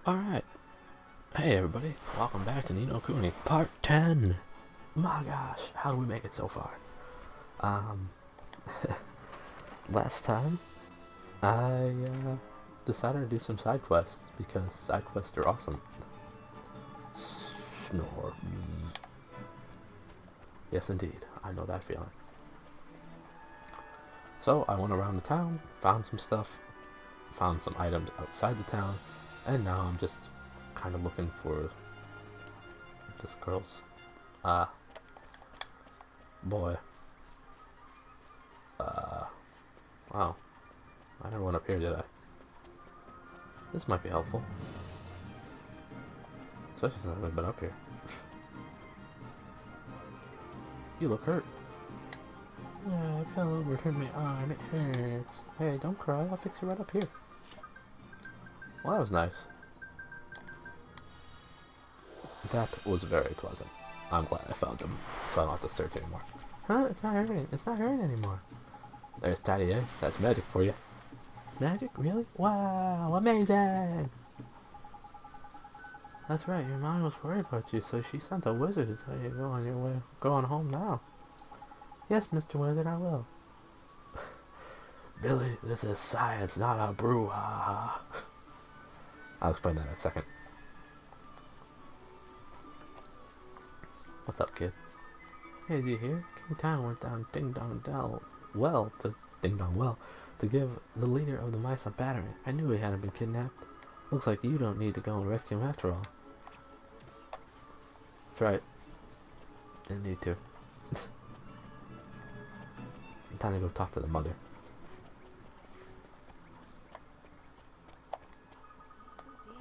Alright. Hey everybody, welcome back to Kuni, part 10. My gosh, how do we make it so far? Um, last time, I decided to do some side quests, because side quests are awesome. Snore me. Yes indeed, I know that feeling. So, I went around the town, found some stuff, found some items outside the town, and now I'm just kind of looking for this girl's boy. Wow. I never went up here, did I? This might be helpful. Especially since I've been up here. You look hurt. Yeah, I fell over, turned my arm, it hurts. Hey, don't cry, I'll fix you right up here. Well, that was nice. That was very pleasant. I'm glad I found him, so I don't have to search anymore. Huh? It's not hurting. It's not hurting anymore. There's Taddy, eh? That's magic for you. Magic? Really? Wow, amazing! That's right, your mom was worried about you, so she sent a wizard to tell you to go on your way, go on home now. Yes, Mr. Wizard, I will. Billy, this is science, not a brouhaha. I'll explain that in a second. What's up, kid? Hey, did you hear? King Town went down Ding Dong Well to give the leader of the mice a battering. I knew he hadn't been kidnapped. Looks like you don't need to go and rescue him after all. That's right. Didn't need to. Time to go talk to the mother.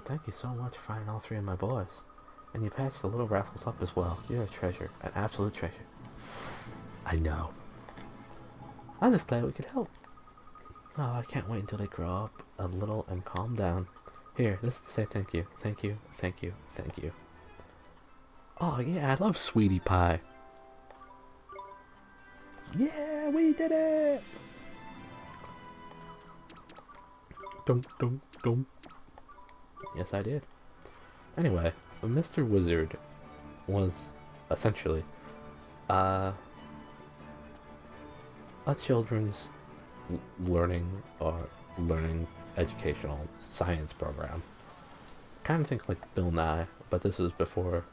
Thank you so much for finding all three of my boys. And you patched the little rascals up as well. You're a treasure. An absolute treasure. I know. I'm just glad we could help. Oh, I can't wait until they grow up a little and calm down. Here, this is to say thank you. Thank you, thank you, thank you. Oh yeah, I love sweetie pie. Yeah, we did it! Dum dum dum. Yes, I did. Anyway, Mr. Wizard was essentially a children's learning educational science program. Kind of think like Bill Nye, but this was before.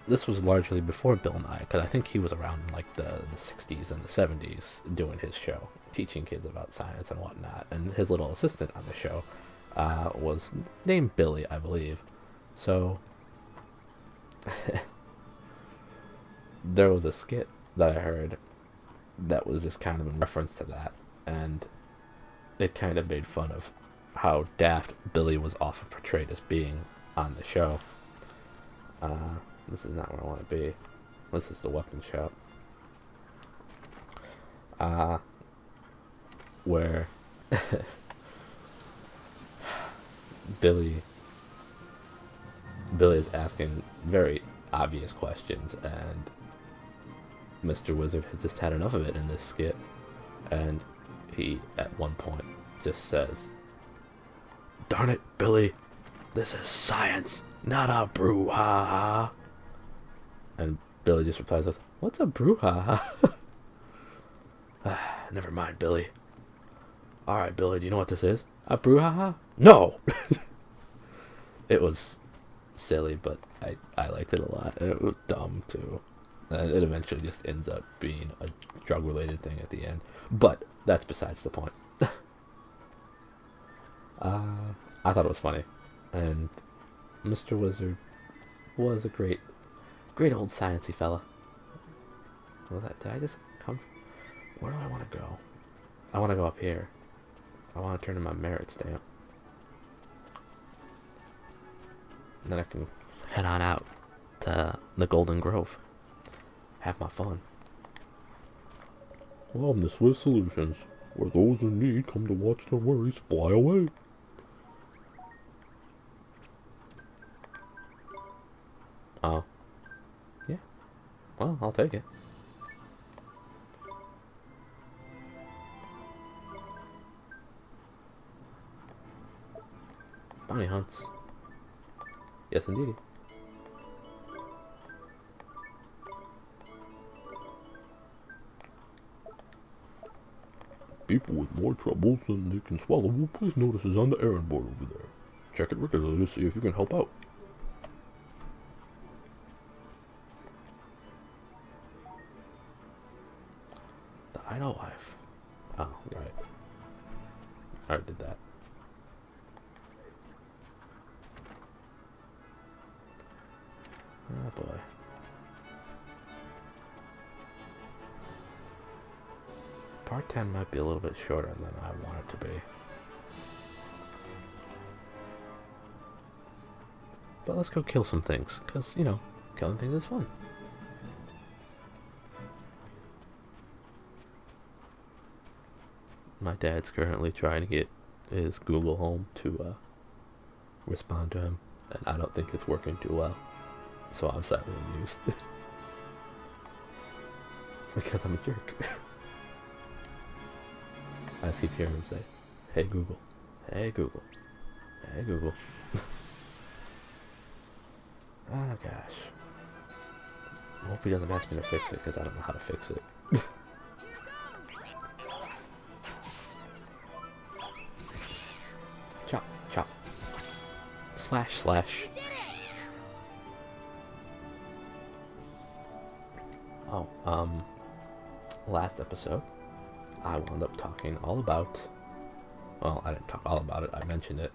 This was largely before Bill Nye, because I think he was around in like the 60s and the 70s doing his show, teaching kids about science and whatnot. And his little assistant on the show was named Billy, I believe. So there was a skit that I heard that was just kind of in reference to that, and it kind of made fun of how daft Billy was often portrayed as being on the show. This is not where I want to be. This is the weapon shop. Where Billy is asking very obvious questions, and Mr. Wizard had just had enough of it in this skit, and he, at one point, just says, "Darn it, Billy, this is science, not a brouhaha." And Billy just replies with, "What's a brouhaha?" Never mind, Billy. Alright, Billy, do you know what this is? A brouhaha? No! It was silly, but I liked it a lot. And it was dumb, too. And it eventually just ends up being a drug-related thing at the end. But that's besides the point. I thought it was funny. And Mr. Wizard was a great old sciencey fella. Well, did I just come? Where do I want to go? I want to go up here. I want to turn in my merit stamp. And then I can head on out to the Golden Grove. Have my fun. Welcome to Swiss Solutions, where those in need come to watch their worries fly away. Oh. Yeah. Well, I'll take it. Bounty hunts. Yes, indeed. People with more troubles than they can swallow will please notices on the errand board over there. Check it regularly to see if you can help out. The idol wife. Oh, right. I already did that. Oh boy. Part 10 might be a little bit shorter than I want it to be. But let's go kill some things, because, you know, killing things is fun. My dad's currently trying to get his Google Home to respond to him, and I don't think it's working too well. So I'm sadly amused. Because I'm a jerk. I just keep hearing him say, "Hey Google, hey Google, hey Google." Oh gosh. I hope he doesn't ask me to fix it, because I don't know how to fix it. Chop, chop. Slash, slash. Oh, last episode, I wound up talking all about, well, I didn't talk all about it, I mentioned it.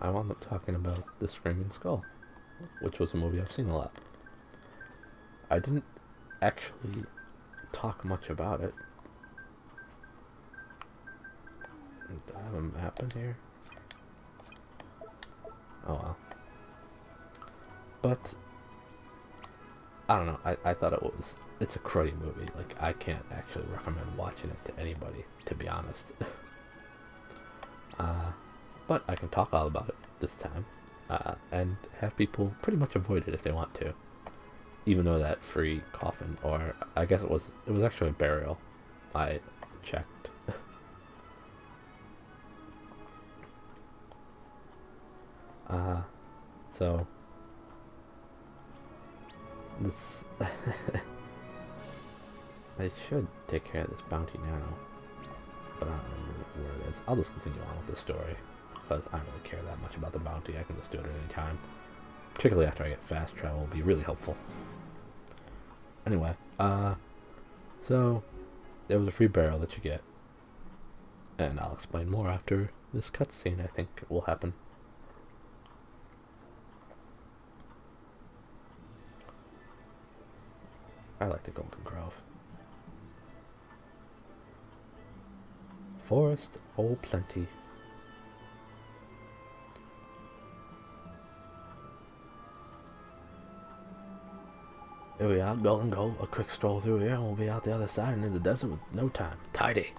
I wound up talking about The Screaming Skull, which was a movie I've seen a lot. I didn't actually talk much about it. Do I have a map in here? Oh well. But I don't know, I thought it's a cruddy movie. Like, I can't actually recommend watching it to anybody, to be honest. But I can talk all about it this time, and have people pretty much avoid it if they want to. Even though that free coffin, or I guess it was actually a burial. I checked. So this I should take care of this bounty now, but I don't remember where it is. I'll just continue on with the story, because I don't really care that much about the bounty. I can just do it at any time. Particularly after I get fast travel, will be really helpful. Anyway, so there was a free barrel that you get, and I'll explain more after this cutscene. I think will happen. I like the Golden Grove. Forest, oh plenty. Here we are, Golden Grove. A quick stroll through here and we'll be out the other side and in the desert with no time. Tidy.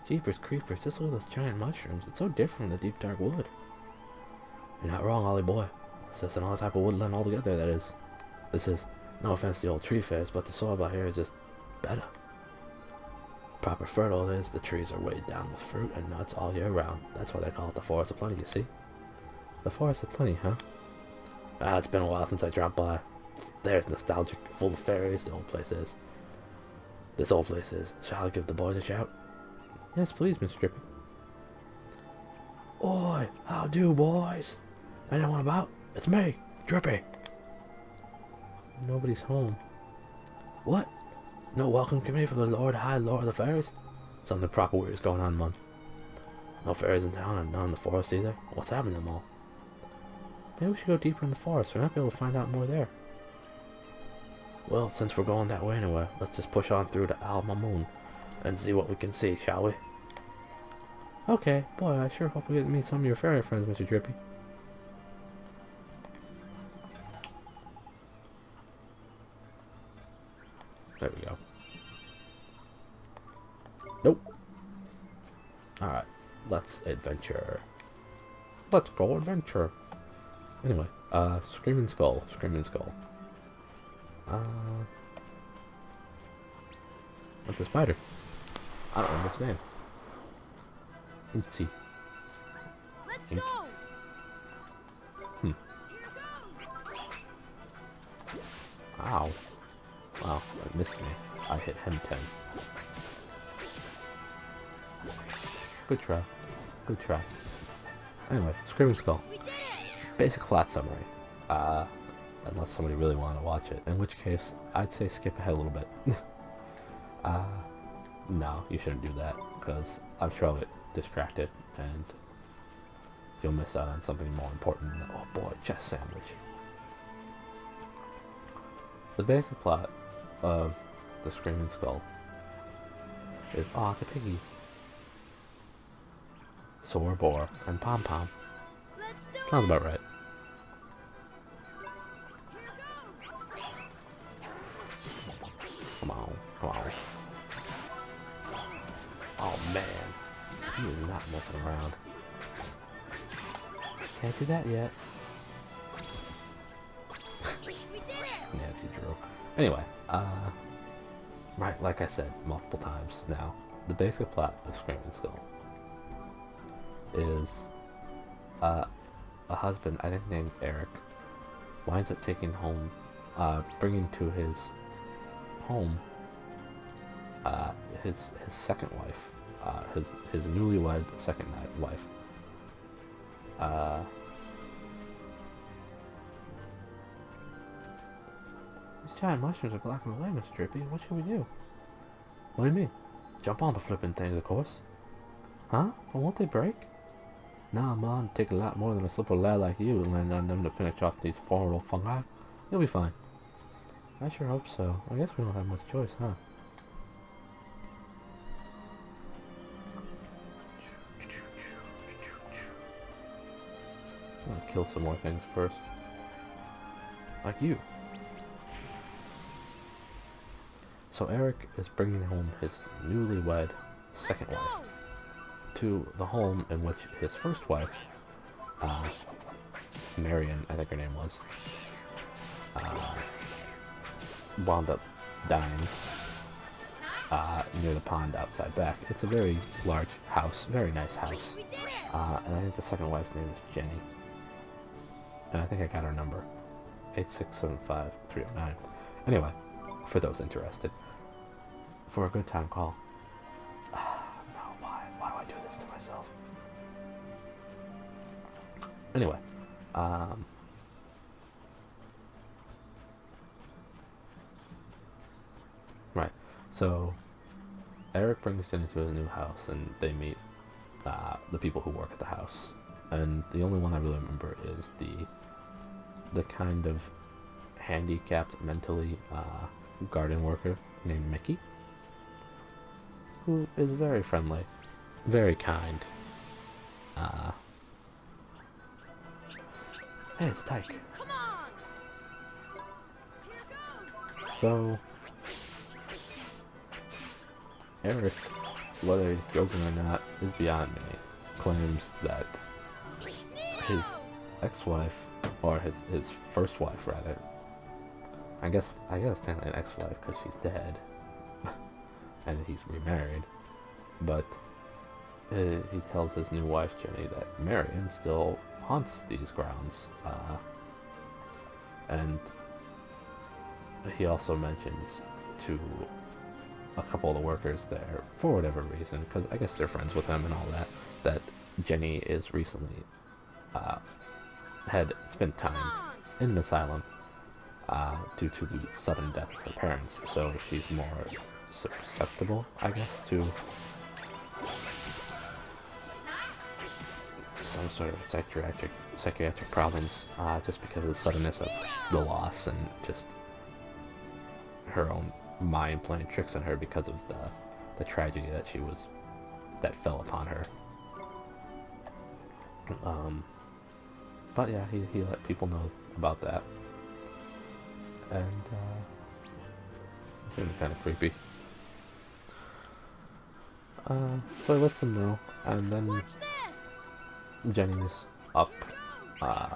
Jeepers creepers, just look at those giant mushrooms. It's so different from the deep dark wood. You're not wrong, Ollie boy. It's just another type of woodland altogether, that is. This is, no offense to the old tree fairs, but the soil out here is just better. Proper fertile it is. The trees are weighed down with fruit and nuts all year round. That's why they call it the Forest of Plenty, you see? The Forest of Plenty, huh? Ah, it's been a while since I dropped by. There's nostalgic, full of fairies, the old place is. This old place is. Shall I give the boys a shout? Yes, please, Miss Drippy. Oi, how do, boys? Anyone about? It's me, Drippy. Nobody's home. What? No welcome committee for the High Lord of the Fairies? Something proper weird is going on, Mum. No fairies in town and none in the forest either. What's happening to them all? Maybe we should go deeper in the forest. We might be able to find out more there. Well, since we're going that way anyway, let's just push on through to Al Mamoon and see what we can see, shall we? Okay, boy, I sure hope we get to meet some of your fairy friends, Mr. Drippy. There we go. Nope. Alright, let's adventure. Let's go adventure. Anyway, Screaming Skull, Screaming Skull. That's a spider. I don't remember its name. Incy. Let's go. Ow. Wow, that missed me. I hit him 10. Good try. Good try. Anyway, Screaming Skull. We did it. Basic plot summary. Unless somebody really wanted to watch it. In which case, I'd say skip ahead a little bit. No, you shouldn't do that, because I'm sure I'll get distracted, and you'll miss out on something more important than, oh boy, chest sandwich. The basic plot of the Screaming Skull is, oh, it's a piggy. Sore boar and pom pom. Let's do Sounds it. about right. Come on, come on. Oh man, he is not messing around. Can't do that yet. We did it. Nancy Drew. Anyway, right, like I said multiple times now, the basic plot of Screaming Skull is a husband, I think named Eric, winds up taking home, bringing to his home his second wife, his newlywed second wife. These giant mushrooms are blocking the way, Mr. Drippy. What should we do? What do you mean? Jump on the flipping things, of course. Huh? But won't they break? Nah, man, it'd take a lot more than a slippery lad like you to land on them to finish off these formidable fungi. You'll be fine. I sure hope so. I guess we don't have much choice, huh? I'm gonna kill some more things first. Like you. So Eric is bringing home his newlywed second wife to the home in which his first wife, Marion, I think her name was, wound up dying near the pond outside back. It's a very large house, very nice house. We did it. And I think the second wife's name is Jenny. And I think I got her number. 8675309. Anyway, for those interested. For a good time call. No, why do I do this to myself? Anyway, right. So Eric brings Jenny to his new house, and they meet the people who work at the house. And the only one I really remember is the kind of handicapped mentally garden worker named Mickey, who is very friendly, very kind. Hey, it's a tyke. Come on. Here goes. So Eric, whether he's joking or not, is beyond me, claims that his ex-wife, or his first wife rather, I guess technically an ex-wife because she's dead, and he's remarried, but he tells his new wife Jenny that Marion still haunts these grounds, and he also mentions to a couple of the workers there, for whatever reason, because I guess they're friends with him and all that, that Jenny is recently had spent time in an asylum due to the sudden death of her parents, so she's more susceptible, I guess, to some sort of psychiatric problems, just because of the suddenness of the loss and just her own mind playing tricks on her because of the tragedy that fell upon her. But yeah, he let people know about that, and it seemed kind of creepy. So he lets them know, and then Watch this. Jenny's up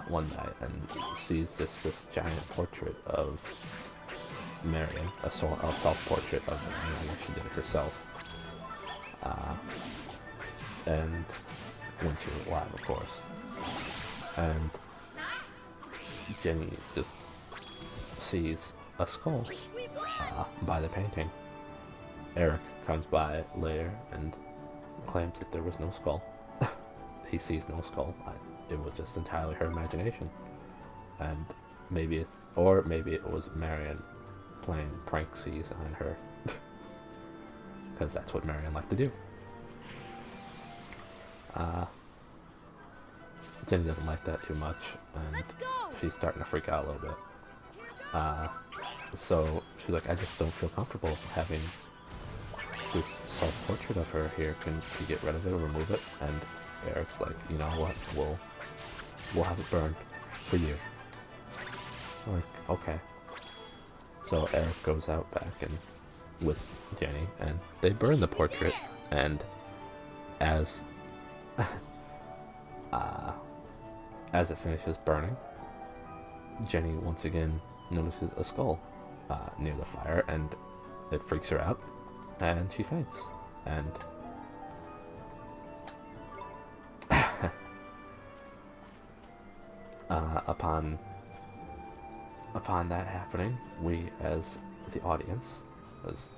one night and sees this giant portrait of Marion a self-portrait of her. I guess she did it herself. And when she was alive, of course. And Jenny just sees a skull by the painting. Eric comes by later and claims that there was no skull. He sees no skull. It was just entirely her imagination. And maybe it was Marion playing pranksies on her. Because that's what Marion liked to do. Jenny doesn't like that too much, and she's starting to freak out a little bit. So she's like, I just don't feel comfortable having this self-portrait of her here. Can you get rid of it or remove it? And Eric's like, you know what? We'll have it burned for you. I'm like, okay. So Eric goes out back and with Jenny, and they burn the portrait. And as it finishes burning, Jenny once again notices a skull near the fire, and it freaks her out, and she faints. And upon that happening, we as the audience, as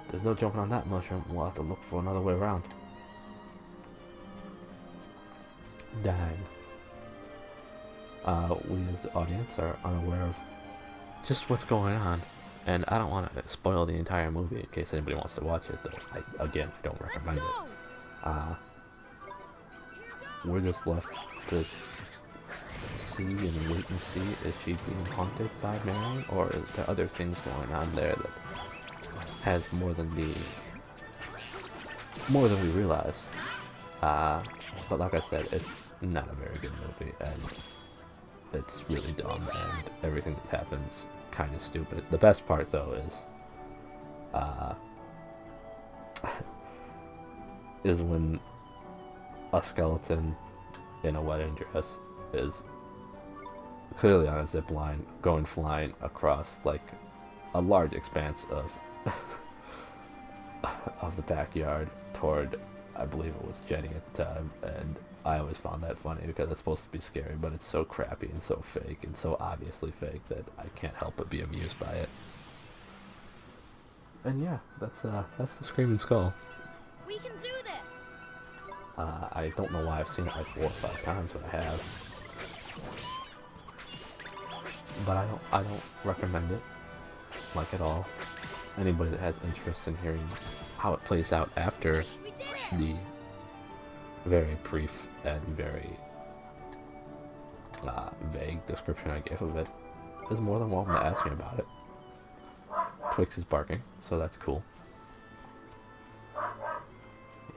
there's no jumping on that mushroom, we'll have to look for another way around. Dang. We as the audience are unaware of just what's going on, and I don't want to spoil the entire movie in case anybody wants to watch it, though I don't recommend it. We're just left to see and wait and see, is she being haunted by Marion, or is there other things going on there that has more than we realize. But like I said, it's not a very good movie, and it's really dumb, and everything that happens kind of stupid. The best part though is when a skeleton in a wedding dress is clearly on a zip line going flying across like a large expanse of of the backyard toward, I believe it was Jenny at the time, and I always found that funny because it's supposed to be scary, but it's so crappy and so fake and so obviously fake that I can't help but be amused by it. And yeah, that's the Screaming Skull. We can do this. I don't know why I've seen it like 4 or 5 times, but I have. But I don't recommend it, like, at all. Anybody that has interest in hearing how it plays out after the very brief and very vague description I gave of it is more than welcome to ask me about it. Twix is barking, so that's cool.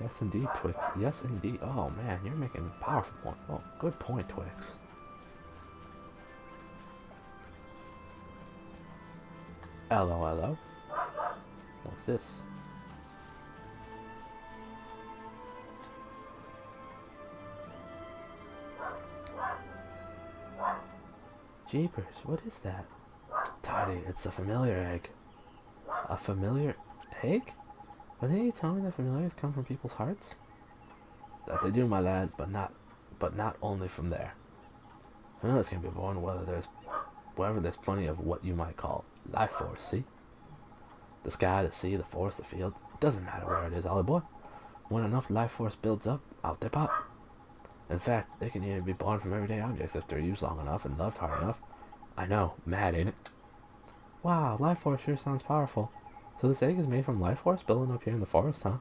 Yes, indeed, Twix. Yes, indeed. Oh, man, you're making a powerful point. Oh, good point, Twix. Hello, hello. What's this? Jeepers, what is that? Toddy, it's a familiar egg. A familiar egg? But didn't you tell me that familiars come from people's hearts? That they do, my lad, but not only from there. Familiars can be born wherever there's plenty of what you might call life force, see? The sky, the sea, the forest, the field. It doesn't matter where it is, Ollie boy. When enough life force builds up, out they pop. In fact, they can even be born from everyday objects if they're used long enough and loved hard enough. I know, mad, ain't it? Wow, life force sure sounds powerful. So this egg is made from life force building up here in the forest, huh?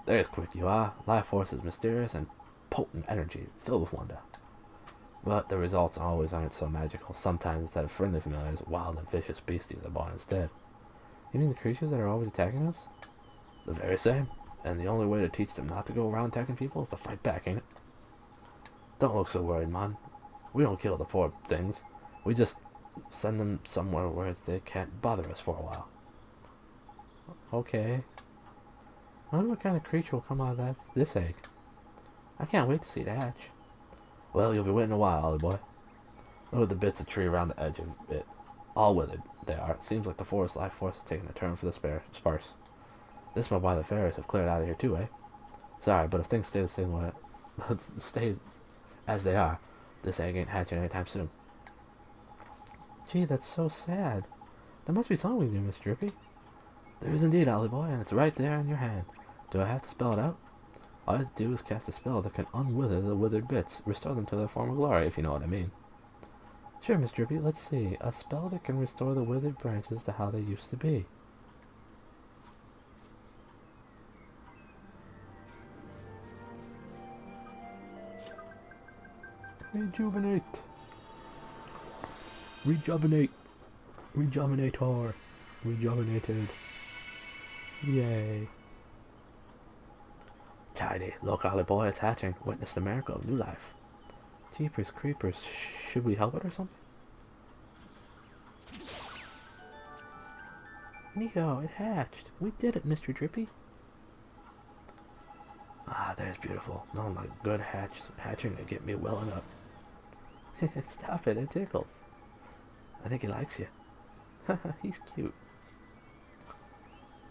There's quick you are. Life force is mysterious and potent energy, filled with wonder. But the results always aren't so magical. Sometimes instead of friendly familiars, wild and vicious beasties are born instead. You mean the creatures that are always attacking us? The very same. And the only way to teach them not to go around attacking people is to fight back, ain't it? Don't look so worried, man. We don't kill the poor things. We just send them somewhere where they can't bother us for a while. Okay. I wonder what kind of creature will come out of this egg. I can't wait to see it hatch. Well, you'll be waiting a while, Ollie boy. Look at the bits of tree around the edge of it. All withered, they are. It seems like the forest life force is taking a turn for the sparse. This might why the fairies have cleared out of here too, eh? Sorry, but if things stay the same way, stay as they are, this egg ain't hatching anytime soon. Gee, that's so sad. There must be something we can do, Miss Drippy. There is indeed, Ollie boy, and it's right there in your hand. Do I have to spell it out? All I have to do is cast a spell that can unwither the withered bits, restore them to their former glory, if you know what I mean. Sure, Miss Drippy, let's see. A spell that can restore the withered branches to how they used to be. Rejuvenate. Rejuvenate. Rejuvenator. Rejuvenated. Yay. Tidy. Look, Ollie boy, it's hatching. Witness the miracle of new life. Jeepers creepers. Should we help it or something? Neato, it hatched. We did it, Mr. Drippy. Ah, there's beautiful. Nothing like good hatching to get me welling up. Stop it, it tickles. I think he likes you. He's cute.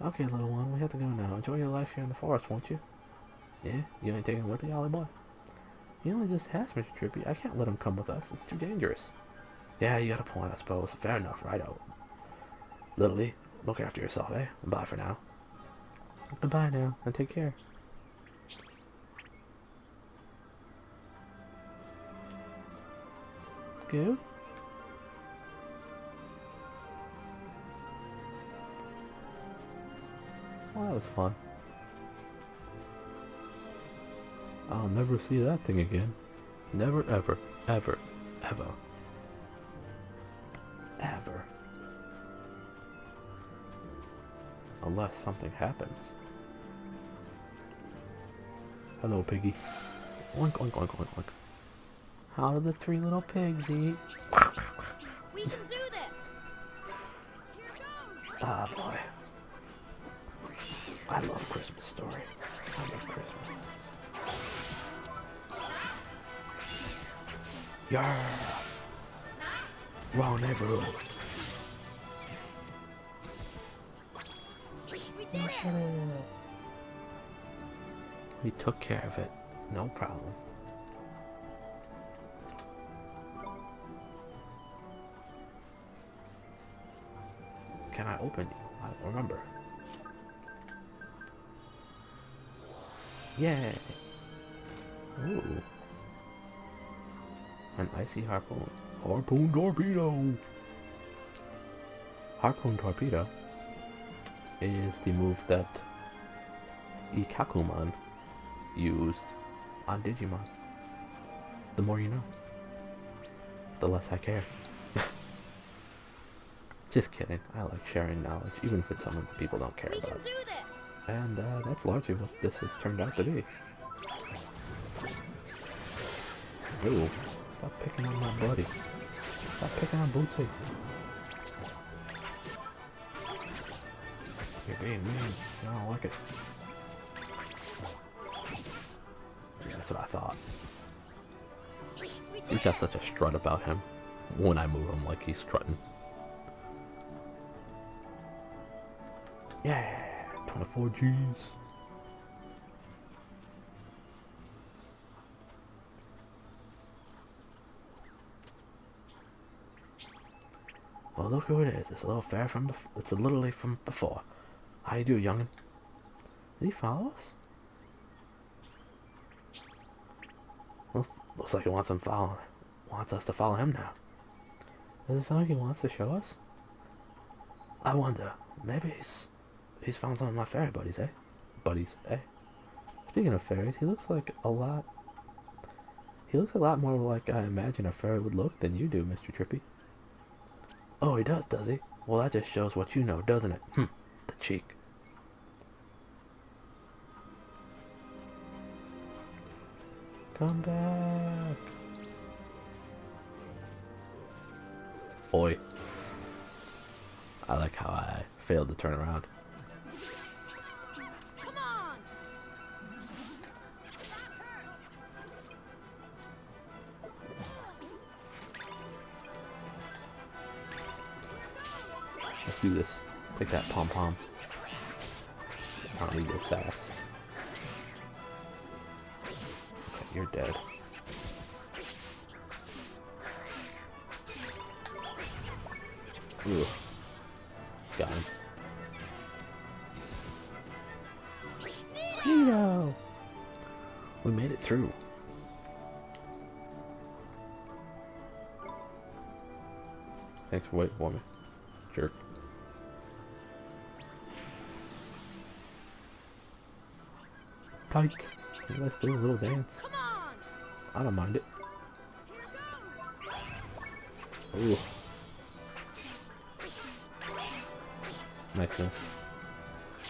Okay, little one, we have to go now. Enjoy your life here in the forest, won't you? Yeah? You ain't taking him with you, Ollie boy? He only just hatched, Mr. Drippy. I can't let him come with us. It's too dangerous. Yeah, you got a point, I suppose. Fair enough, right out. Littly, look after yourself, eh? Bye for now. Goodbye now, and take care. Good. Well, that was fun. I'll never see that thing again. Never, ever, ever, ever. Ever. Unless something happens. Hello, piggy. Oink, oink, oink, oink, oink. How do the three little pigs eat? We can do this. Here goes. Ah, boy. I love Christmas story. I love Christmas. Yeah. Wrong neighborhood. We did it. We took care of it. No problem. Can I open you? I don't remember. Yay! Ooh. An icy harpoon. Harpoon torpedo! Harpoon torpedo is the move that Ikakuman used on Digimon. The more you know. The less I care. Just kidding. I like sharing knowledge, even if it's something that people don't care We about. can do this. And that's largely what this has turned out to be. Ooh, stop picking on my buddy. Stop picking on Bootsy. You're being mean. I don't like it. Yeah, that's what I thought. We did He's got such a strut about him. When I move him, like he's strutting. Yeah, 24 G's. Well, look who it is. It's a little fair from it's a little late from before. How you do, youngin'? Did he follow us? Looks like he wants us to follow him now. Is it something he wants to show us? I wonder. Maybe he's found some of my fairy buddies, eh? Buddies, eh? Speaking of fairies, he looks a lot more like I imagine a fairy would look than you do, Mr. Trippy. Oh, he does he? Well, that just shows what you know, doesn't it? The cheek. Come back. Oi. I like how I failed to turn around. Come on. Let's do this. Take that pom-pom. I don't need your sass. Okay, you're dead. Ooh. Got him. Neato! We made it through. Thanks for waiting for me. Jerk. Tyke. Let's do a little dance. Come on. I don't mind it. Here Ooh. Nice miss.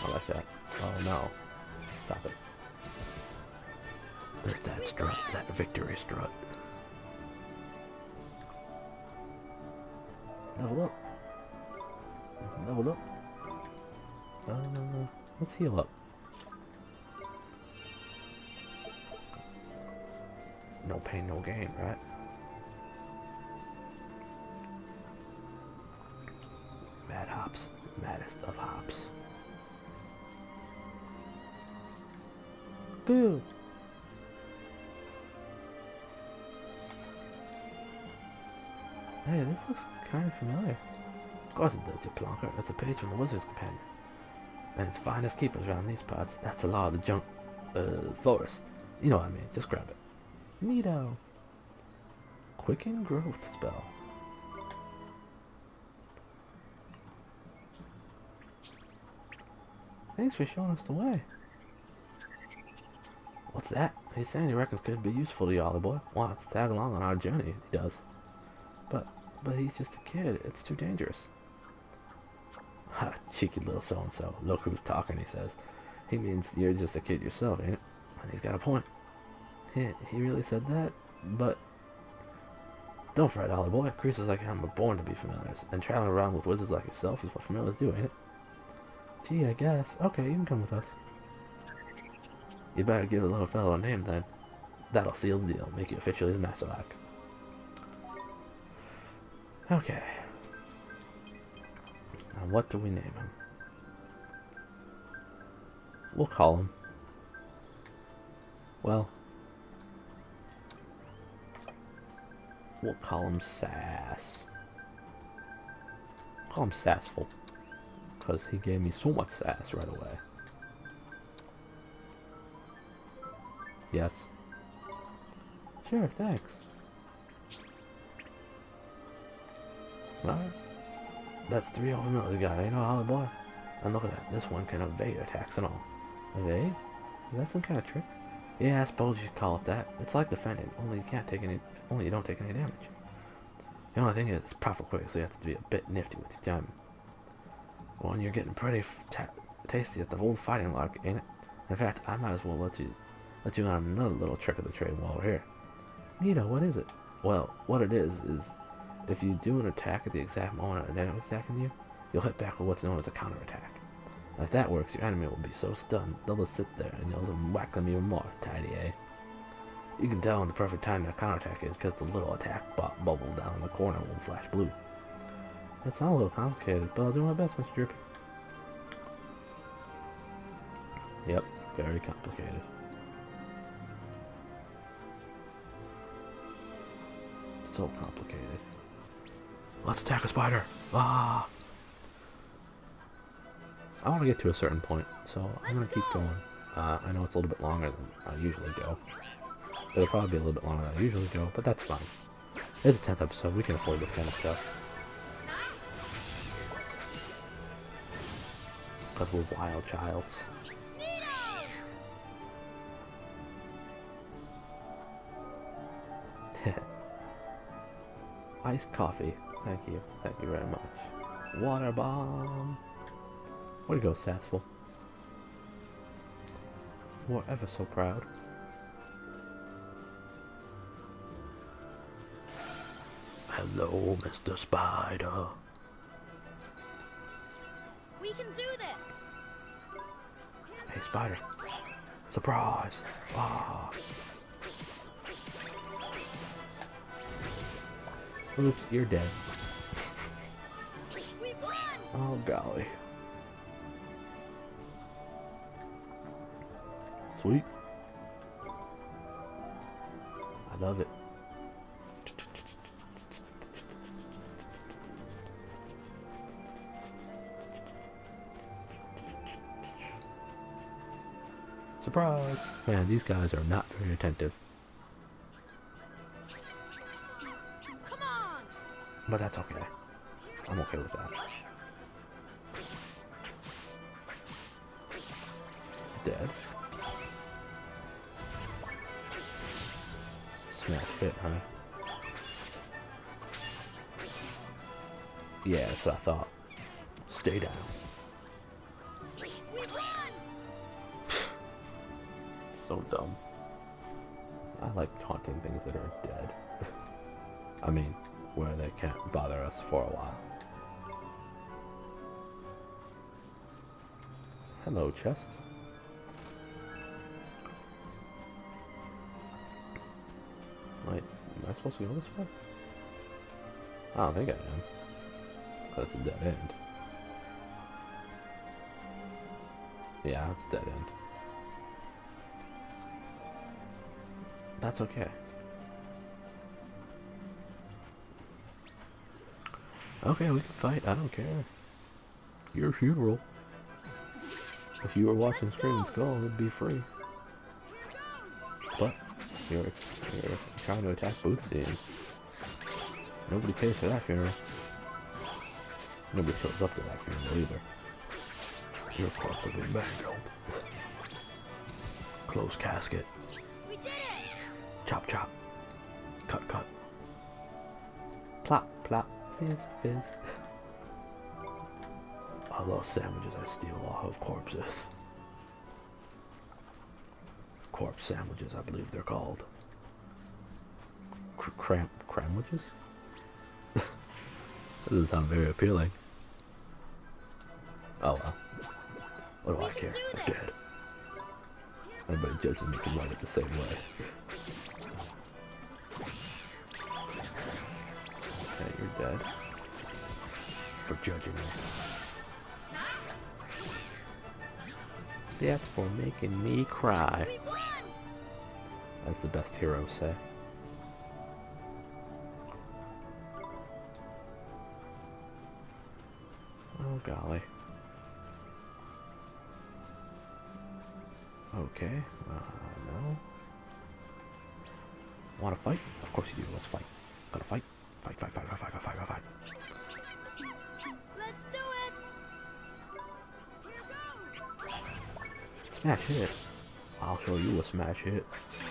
I like that. Oh no. Stop it. There's that strut. That victory strut. Level up. Level up. Let's heal up. No pain, no gain, right? Mad hops. Maddest of hops. Good. Hey, this looks kind of familiar. Of course it does, you plonker. It's a page from the Wizard's Companion. And its finest keepers around these parts. That's the law of the junk forest. You know what I mean. Just grab it. Neato. Quicken growth spell. Thanks for showing us the way. What's that? He's saying he reckons could be useful to you, Ollie boy. Wants to tag along on our journey. He does. But he's just a kid. It's too dangerous. Ha, cheeky little so-and-so. Look who's talking, he says. He means you're just a kid yourself, ain't it? And he's got a point. He really said that? But don't fret, Ollie boy. Creatures like him are born to be familiars. And traveling around with wizards like yourself is what familiars do, ain't it? Gee, I guess. Okay, you can come with us. You better give the little fellow a name, then. That'll seal the deal. Make you officially his master-like. Okay. Now what do we name him? We'll call him. Well. We'll call him Sass. Call him Sassful. Because he gave me so much sass right away. Yes. Sure, thanks. Alright. That's 3 over million we got, ain't no Ollie boy? And look at that, this one can evade attacks and all. Evade? Is that some kind of trick? Yeah, I suppose you could call it that. It's like defending, only you don't take any damage. The only thing is, it's profit quick, so you have to be a bit nifty with your timing. Well, and you're getting pretty tasty at the old fighting lark, ain't it? In fact, I might as well let you in on another little trick of the trade while we're here. Neato, what is it? Well, what it is if you do an attack at the exact moment an enemy is attacking you, you'll hit back with what's known as a counterattack. Now, if that works, your enemy will be so stunned, they'll just sit there and you'll whack them even more, tidy, eh? You can tell when the perfect time to counterattack is because the little attack bubble down in the corner will flash blue. That sounds a little complicated, but I'll do my best, Mr. Drippy. Yep, very complicated. So complicated. Let's attack a spider! Ah! I want to get to a certain point, so I'm going to keep going. I know it's a little bit longer than I usually go. It'll probably be a little bit longer than I usually go, but that's fine. It's a 10th episode, we can afford this kind of stuff. Because we're wild childs. Iced coffee. Thank you. Thank you very much. Water bomb. Way to go, Sassful. We're ever so proud. Hello, Mr. Spider. We can do this. Hey, Spider. Surprise. Ah. Oops, you're dead. We won. Oh golly. Sweet. I love it. Surprise! Man, these guys are not very attentive. Come on. But that's okay. I'm okay with that. Dead. Smash hit, huh? Yeah, that's what I thought. Stay down. We won. So dumb. I like taunting things that are dead. I mean, where they can't bother us for a while. Hello, chest. Wait, am I supposed to go this way? I don't think I am. That's a dead end. Yeah, it's a dead end. That's okay. Okay, we can fight. I don't care. Your funeral. If you were watching Screaming Skull, it'd be free. But you're trying to attack Bootsy, and nobody pays for that funeral. Nobody shows up to that funeral either. Your corpse will be mangled. Close casket. We did it. Chop chop. Cut cut. Plop plop. Fizz fizz. All those sandwiches I steal off of corpses. Corpse sandwiches, I believe they're called. Cramwiches? That doesn't sound very appealing. Oh well. What do I care? I'm dead. Everybody judges me can write it the same way. Okay, you're dead. For judging me. That's for making me cry. As the best heroes say. Oh golly. Okay, no. Wanna fight? Of course you do, let's fight. Gotta fight. Fight, fight, fight, fight, fight, fight, fight, fight. Let's do it. Here goes. Smash hit. I'll show you a smash hit.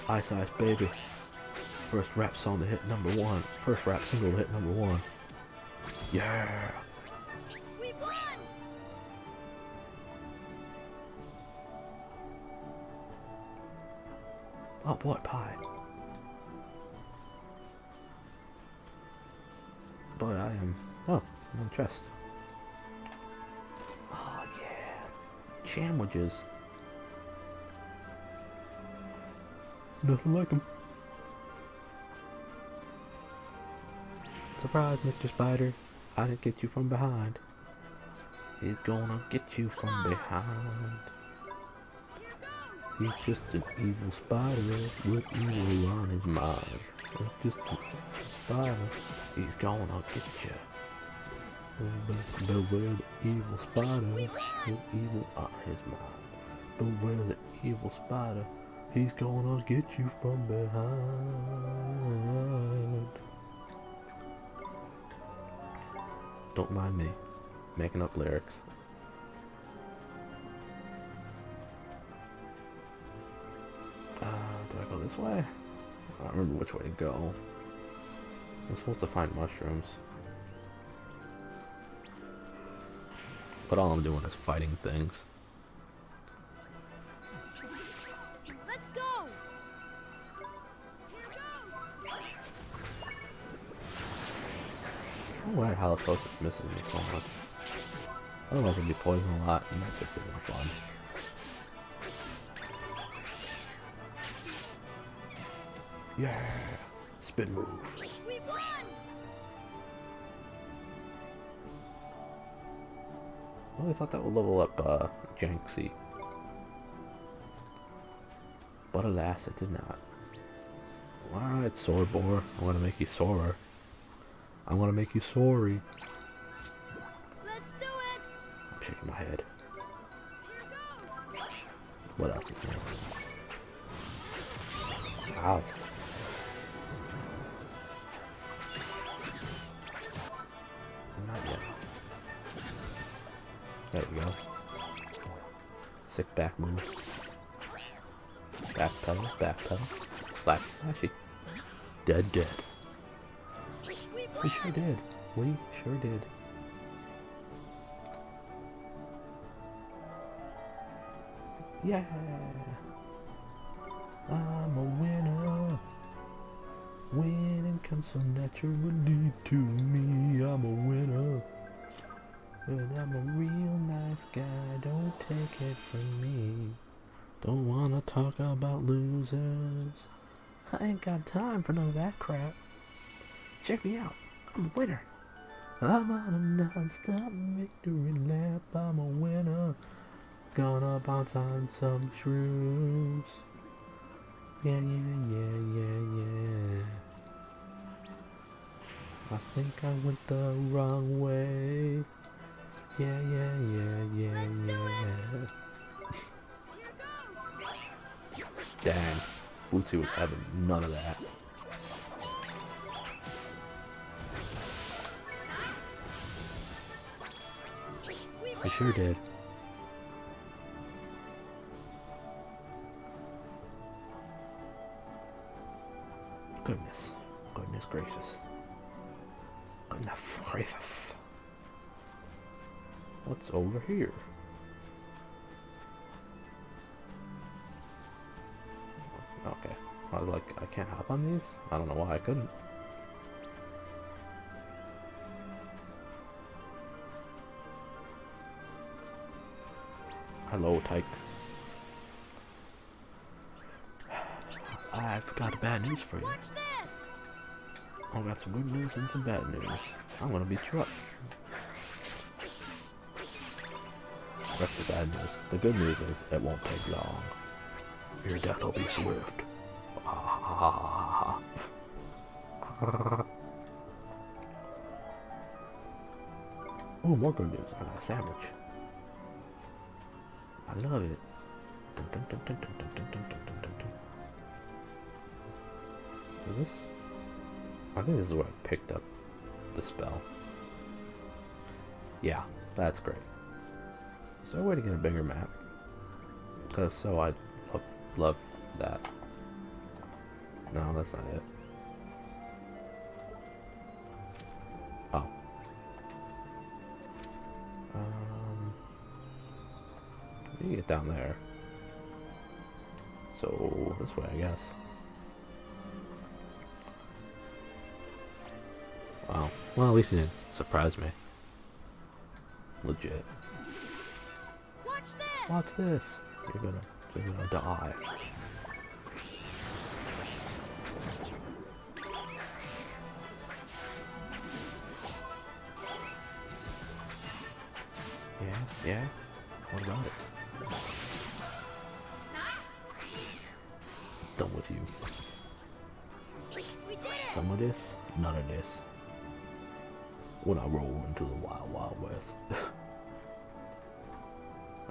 Ice Ice Baby. First rap song to hit #1. First rap single to hit #1. Yeah. We won. Oh boy, pie. Boy, I am. Oh, no chest. Oh yeah. Sandwiches. Nothing like them. Surprise, Mr. Spider. I didn't get you from behind. He's gonna get you from behind. He's just an evil spider with evil on his mind. He's just a spider. He's gonna get you. Beware the evil spider with evil on his mind. Beware the evil spider. He's gonna get you from behind. Don't mind me making up lyrics. Do I go this way? I don't remember which way to go. I'm supposed to find mushrooms. But all I'm doing is fighting things. Let's go. Oh, why halitosis misses me so much. Otherwise I'd be poisoned a lot, and that just isn't fun. Yeah! Spin move. We won. Oh, I thought that would level up Janksy. But alas, it did not. Alright, Swordbore. I'm gonna make you sorer. I'm gonna make you sorry. Let's do it. I'm shaking my head. Here goes. What else is new? Ow. Not yet. There we go. Sick back move. Back pedal, back pedal. Slappy slashy. Dead dead. We sure did. We sure did. Yeah. I'm a winner. Winning comes so naturally to me. I'm a winner. And I'm a real nice guy. Don't take it from me. Don't wanna talk about losers. I ain't got time for none of that crap. Check me out. I'm a winner. I'm on a non-stop victory lap. I'm a winner. Gonna bounce on some shrooms. Yeah, yeah, yeah, yeah, yeah. I think I went the wrong way. Yeah, yeah, yeah, yeah, yeah. Dang. Bootsy was having none of that. I sure did. Goodness. Goodness gracious. Goodness gracious. What's over here? Okay. I was like, I can't hop on these? I don't know why I couldn't. Hello, Tyke. I've got bad news for you. Watch this. I've got some good news and some bad news. I'm gonna beat you up. That's the bad news. The good news is it won't take long. Your death will be swift. Oh, more good news. I got a sandwich. I love it. Dun, dun, dun, dun, dun, dun, dun, dun, dun, dun, dun. Is this? I think this is where I picked up the spell. Yeah, that's great. Is there a way to get a bigger map? Because so I'd love that. No, that's not it. Oh. You get down there. So, this way, I guess. Wow. Well, at least he didn't surprise me. Legit. Watch this. Watch this. You're gonna die. Yeah? What about it? Done with you. We did it. Some of this, none of this. When I roll into the wild, wild west.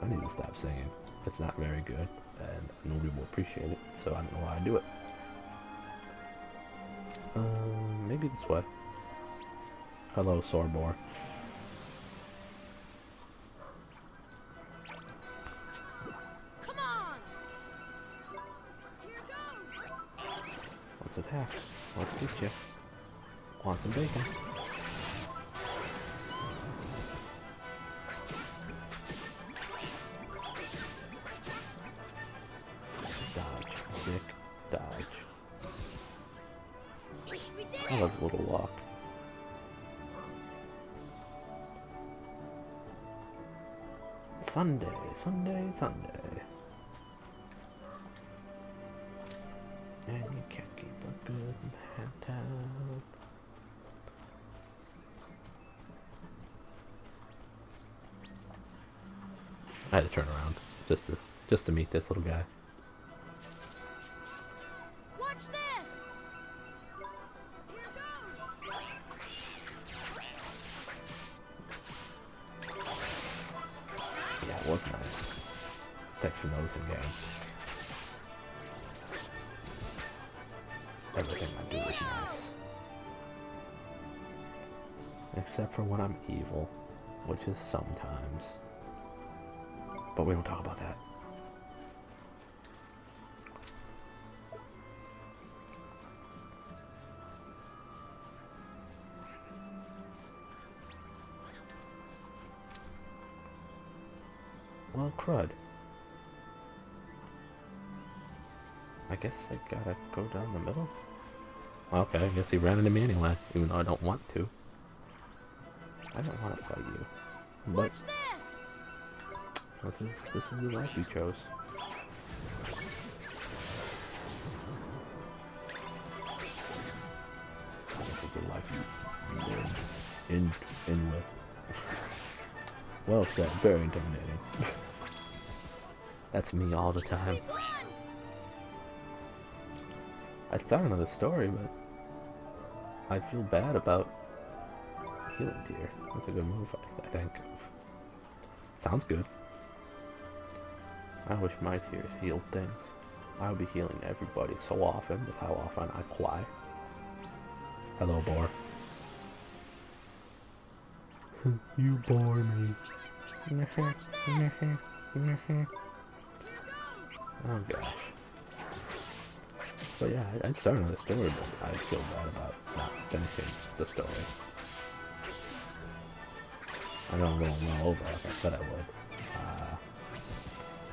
I need to stop singing. It's not very good, and nobody will appreciate it, so I don't know why I do it. Maybe this way. Hello, Sorbor. Come on. Here goes. Let's attack. Let's get you. Want some bacon? Dodge. Sick. Dodge. We did I it. love the little walk. Sunday. And you can't keep a good man down. I had to turn around just to meet this little guy. Watch this. Here goes. Yeah, it was nice. Thanks for noticing, gang. Everything I do is nice. Except for when I'm evil, which is sometimes. But we don't talk about that. Well, crud. I guess I gotta go down the middle? Okay, I guess he ran into me anyway, even though I don't want to. I don't want to fight you. But Watch this. this is the life you chose. This is the life you live in with. Well said, very intimidating. That's me all the time. I'd start another story, but I'd feel bad about healing tear. That's a good move, I think. Sounds good. I wish my tears healed things. I would be healing everybody so often with how often I cry. Hello, boar. You bore me. Oh gosh. But yeah, I'd start another story, but I'd feel bad about not finishing the story. I know I'm going well over, like I said I would.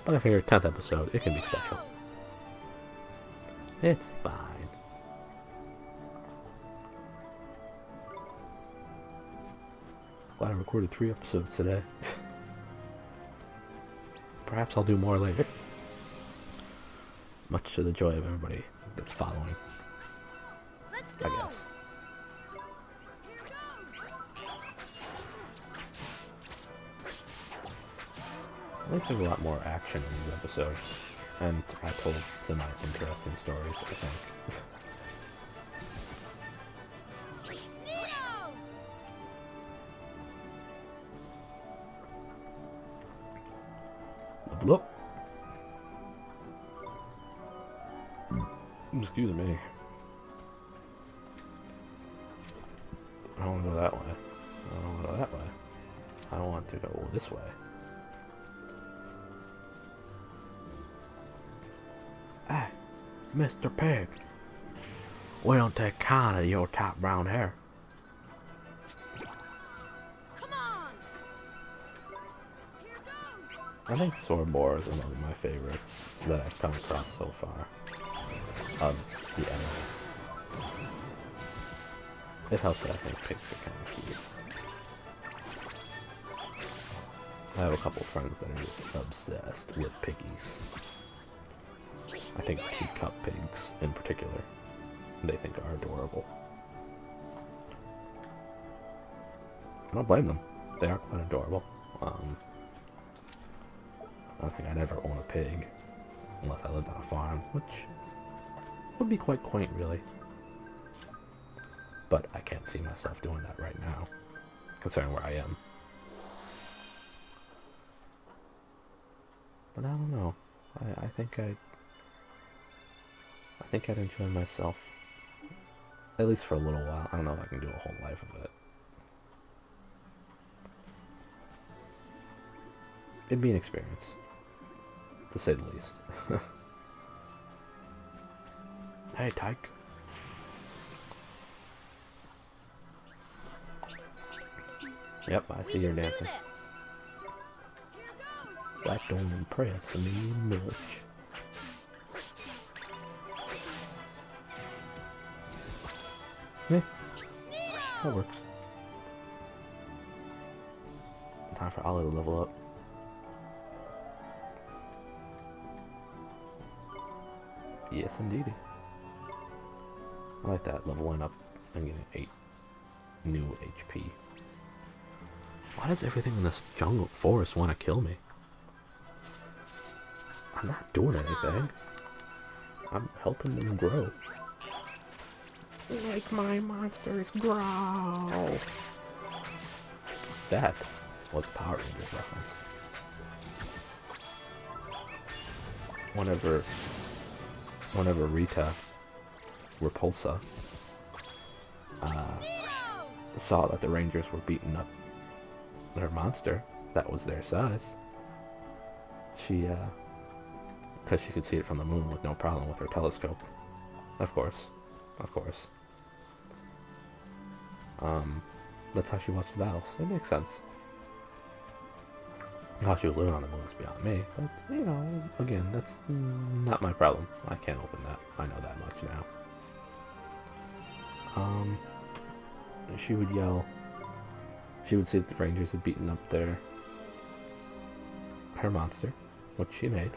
But I figured 10th episode, it can be special. It's fine. Glad I recorded 3 episodes today. Perhaps I'll do more later. Much to the joy of everybody that's following. Let's go. I guess. At least there's a lot more action in these episodes. And I told semi-interesting stories, I think. Level up. Excuse me. I don't want to go that way. I don't want to go that way. I want to go this way. Hey, Mr. Pig. We don't take kind of your top brown hair. Come on. Here goes. I think sword boar is one of my favorites that I've come across so far. Of the enemies. It helps that I think pigs are kind of cute. I have a couple friends that are just obsessed with piggies. I think teacup pigs in particular, they think are adorable. I don't blame them. They are quite adorable. I don't think I'd ever own a pig unless I lived on a farm, which would be quite quaint, really. But I can't see myself doing that right now, considering where I am. But I don't know. I think I'd enjoy myself, at least for a little while. I don't know if I can do a whole life of it. It'd be an experience, to say the least. Hey, Tyke. Yep, I see you're dancing. That don't impress me much. Yeah, that works. Time for Ollie to level up. Yes, indeedy. I like that, leveling up and getting 8 new HP. Why does everything in this jungle forest want to kill me? I'm not doing anything. I'm helping them grow. Make my monsters grow. That was Power Rangers reference. Whenever Rita Repulsa saw that the Rangers were beating up their monster that was their size, she, because she could see it from the moon with no problem with her telescope. Of course. That's how she watched the battles. It makes sense. How she was living on the moon is beyond me, but, you know, again, that's not my problem. I can't open that. I know that much now. She would yell. She would see that the Rangers had beaten up her monster, which she made.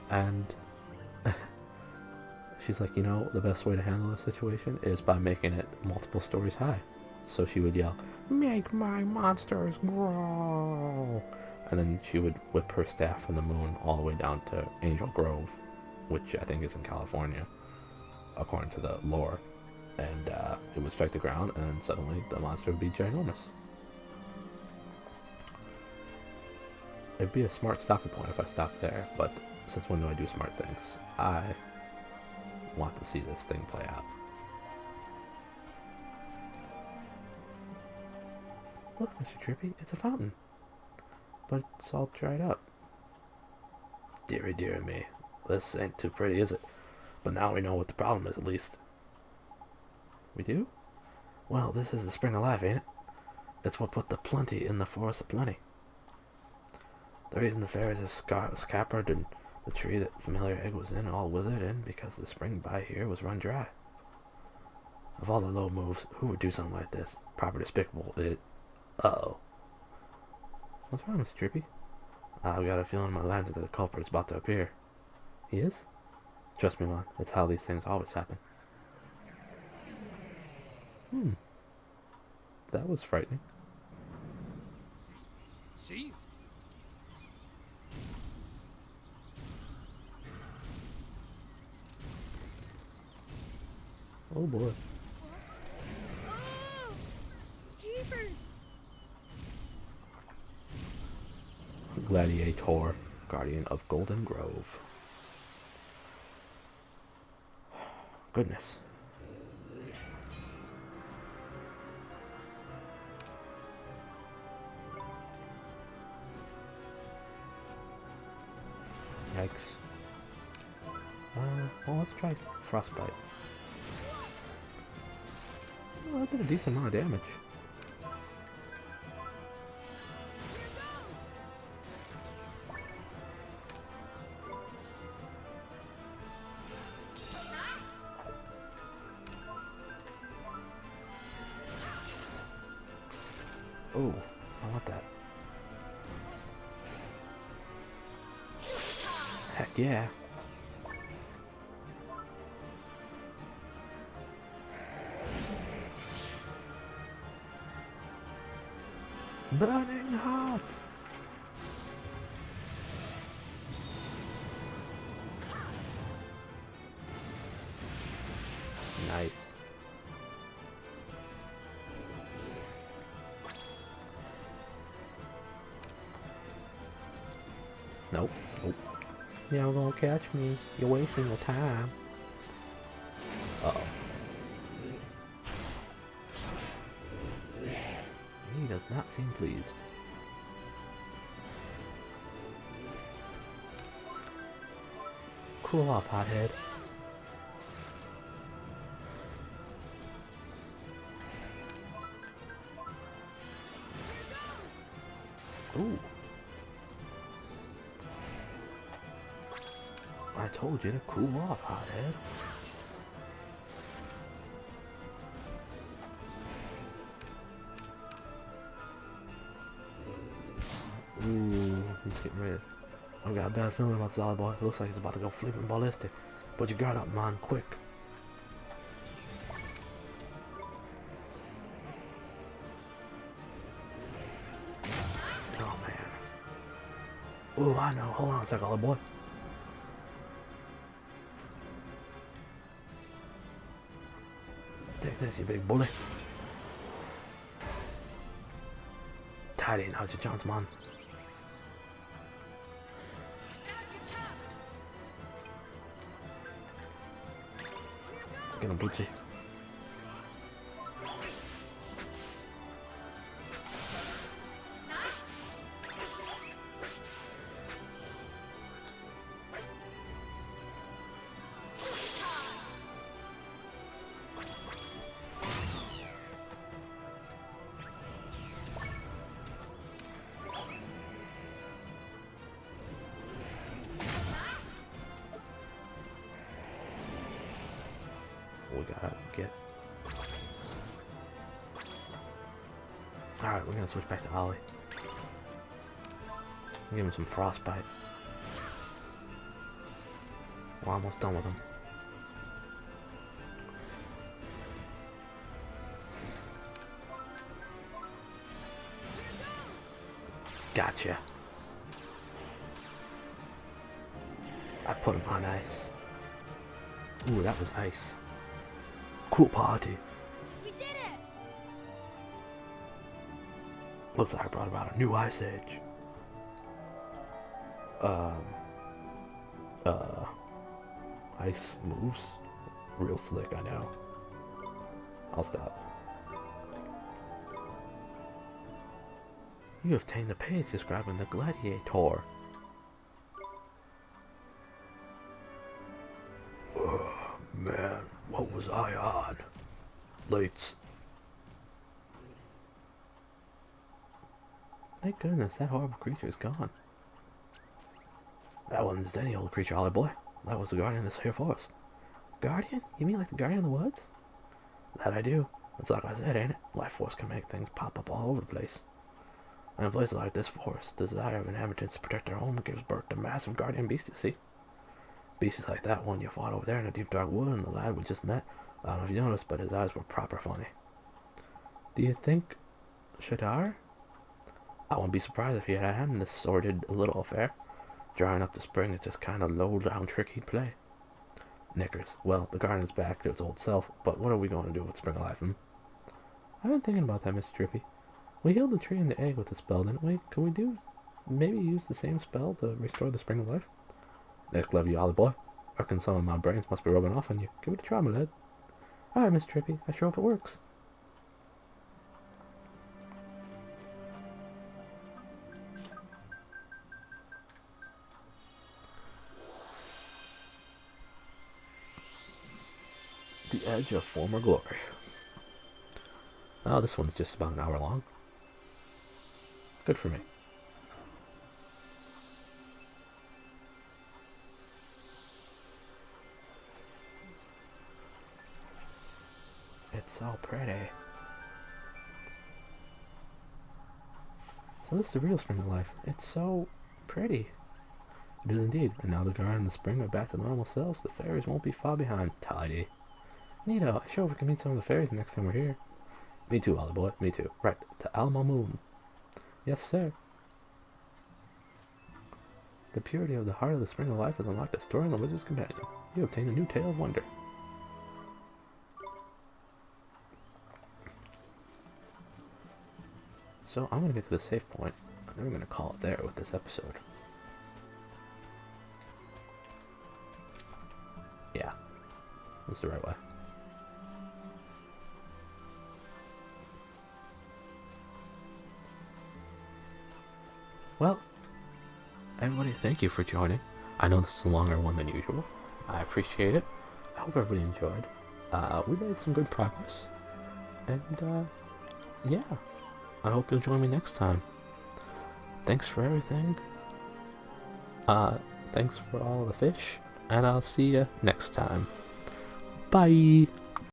And she's like, you know, the best way to handle the situation is by making it multiple stories high. So she would yell, "Make my monsters grow!" And then she would whip her staff from the moon all the way down to Angel Grove, which I think is in California, according to the lore. And it would strike the ground, and suddenly the monster would be ginormous. It'd be a smart stopping point if I stopped there, but since when do I do smart things? I want to see this thing play out. Look, Mr. Trippy, it's a fountain. But it's all dried up. Dearie, dearie me. This ain't too pretty, is it? But now we know what the problem is, at least. We do? Well, this is the spring of life, ain't it? It's what put the plenty in the forest of plenty. The reason the fairies have scattered and the tree that familiar egg was in all withered in because the spring by here was run dry. Of all the low moves, who would do something like this? Proper despicable. Uh-oh. What's wrong, Mr. Trippy? I've got a feeling in my land that the culprit is about to appear. He is? Trust me, man. That's how these things always happen. That was frightening. See? Oh boy. Oh, jeepers! Gladiator, guardian of Golden Grove. Goodness. Yikes. Well, let's try Frostbite. Oh, that did a decent amount of damage. Oh, I want that. Heck yeah. Burning hot. Nice. Nope. Nope. Y'all gonna catch me. You're wasting your time. Uh-oh. He does not seem pleased. Cool off, hothead. Ooh. I told you to cool off, hothead. Ooh, he's getting ready. I've got a bad feeling about this Ollie boy. It looks like he's about to go flipping ballistic. Put your guard up, man, quick. Oh, man. Ooh, I know. Hold on a sec, little boy. Take this, you big bully. Tidy, how's your chance, man? Get him, Bootsy. We gotta get. Alright, we're gonna switch back to Ollie. Give him some frostbite. We're almost done with him. Gotcha. I put him on ice. Ooh, that was ice. Cool party. We did it! Looks like I brought about a new ice age. Ice moves. Real slick, I know. I'll stop. You have obtained the page describing the gladiator. Oh, man, what was I on? Lights. Thank goodness, that horrible creature is gone. That wasn't just any old creature, Ollie boy. That was the guardian of this here forest. Guardian? You mean like the guardian of the woods? That I do. It's like I said, ain't it? Life force can make things pop up all over the place. And in places like this forest, the desire of inhabitants to protect their home gives birth to massive guardian beasts, see? Beasts like that one you fought over there in the deep dark wood and the lad we just met. I don't know if you noticed, but his eyes were proper funny. Do you think Shadar? I wouldn't be surprised if he had him this sordid little affair. Drying up the spring is just kind of low-down trick he'd play. Knickers. Well, the garden's back to its old self, but what are we going to do with Spring of Life, I've been thinking about that, Mr. Drippy. We healed the tree and the egg with the spell, didn't we? Can we maybe use the same spell to restore the Spring of Life? That's clever, you, Ollie boy. I reckon some of my brains must be rubbing off on you. Give it a try, my lad. Alright, Mr. Drippy. I sure hope it works. The Edge of Former Glory. Oh, this one's just about an hour long. Good for me. It's so pretty. So this is the real Spring of Life. It's so pretty. It is indeed. And now the garden and the spring are back to normal selves. The fairies won't be far behind. Tidy. Neato, I sure hope we can meet some of the fairies next time we're here. Me too, Ollie boy. Me too. Right, to Alma Moon. Yes, sir. The purity of the heart of the Spring of Life is unlocked as story in the Wizard's Companion. You obtain a new tale of wonder. So I'm going to get to the save point, and then we're going to call it there with this episode. Yeah, that's the right way. Well, everybody, thank you for joining. I know this is a longer one than usual. I appreciate it. I hope everybody enjoyed. We made some good progress. And, yeah. I hope you'll join me next time. Thanks for everything. Thanks for all the fish. And I'll see you next time. Bye!